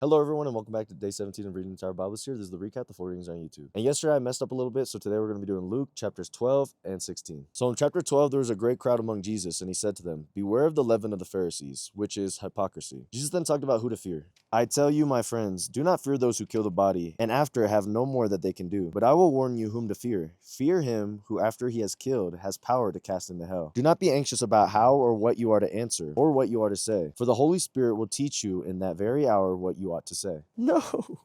Hello, everyone, and welcome back to day 17 of Reading the Entire Bible Series. This is the recap, the 4 readings on YouTube. And yesterday I messed up a little bit, so today we're going to be doing Luke chapters 12 and 16. So in chapter 12, there was a great crowd among Jesus, and he said to them, "Beware of the leaven of the Pharisees, which is hypocrisy." Jesus then talked about who to fear. "I tell you, my friends, do not fear those who kill the body, and after have no more that they can do. But I will warn you whom to fear. Fear him who, after he has killed, has power to cast into hell. Do not be anxious about how or what you are to answer, or what you are to say, for the Holy Spirit will teach you in that very hour what you ought to say." No.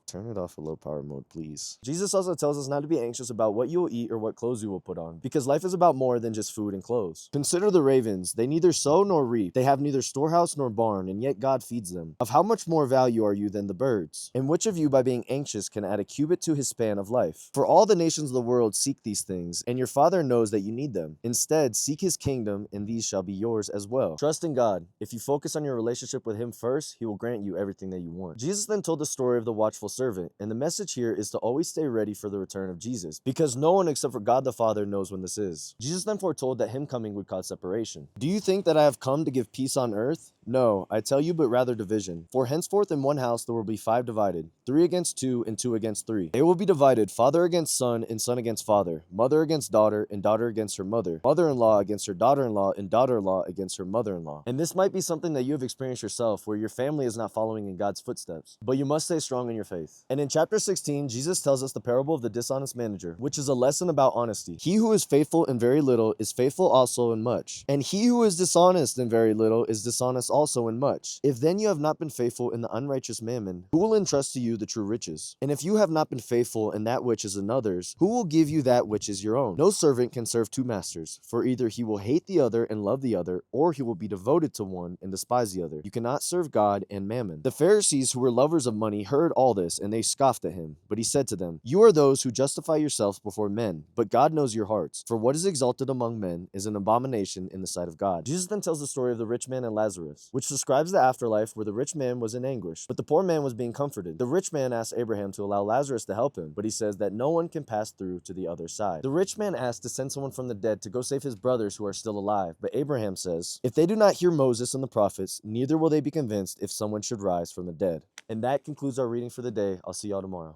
Turn it off a low power mode, please. Jesus also tells us not to be anxious about what you will eat or what clothes you will put on, because life is about more than just food and clothes. "Consider the ravens. They neither sow nor reap. They have neither storehouse nor barn, and yet God feeds them. Of how much more value are you than the birds? And which of you, by being anxious, can add a cubit to his span of life? For all the nations of the world seek these things, and your Father knows that you need them. Instead, seek his kingdom, and these shall be yours as well." Trust in God. If you focus on your relationship with him first, he will grant you everything that you want. Jesus then told the story of the watchful servant, and the message here is to always stay ready for the return of Jesus, because no one except for God the Father knows when this is. Jesus then foretold that him coming would cause separation. "Do you think that I have come to give peace on earth? No, I tell you, but rather division. For henceforth in one house there will be 5 divided, 3 against 2, and 2 against 3. They will be divided, father against son, and son against father, mother against daughter, and daughter against her mother, mother-in-law against her daughter-in-law, and daughter-in-law against her mother-in-law." And this might be something that you have experienced yourself, where your family is not following in God's footsteps, but you must stay strong in your faith. And in chapter 16, Jesus tells us the parable of the dishonest manager, which is a lesson about honesty. "He who is faithful in very little is faithful also in much, and he who is dishonest in very little is dishonest also in much. If then you have not been faithful in the unrighteous mammon, who will entrust to you the true riches? And if you have not been faithful in that which is another's, who will give you that which is your own? No servant can serve 2 masters, for either he will hate the other and love the other, or he will be devoted to one and despise the other. You cannot serve God and mammon." The Pharisees, who were lovers of money, heard all this, and they scoffed at him. But he said to them, "You are those who justify yourselves before men, but God knows your hearts. For what is exalted among men is an abomination in the sight of God." Jesus then tells the story of the rich man and Lazarus, which describes the afterlife where the rich man was in anguish, but the poor man was being comforted. The rich man asked Abraham to allow Lazarus to help him, but he says that no one can pass through to the other side. The rich man asked to send someone from the dead to go save his brothers who are still alive, but Abraham says, "If they do not hear Moses and the prophets, neither will they be convinced if someone should rise from the dead." And that concludes our reading for the day. I'll see y'all tomorrow.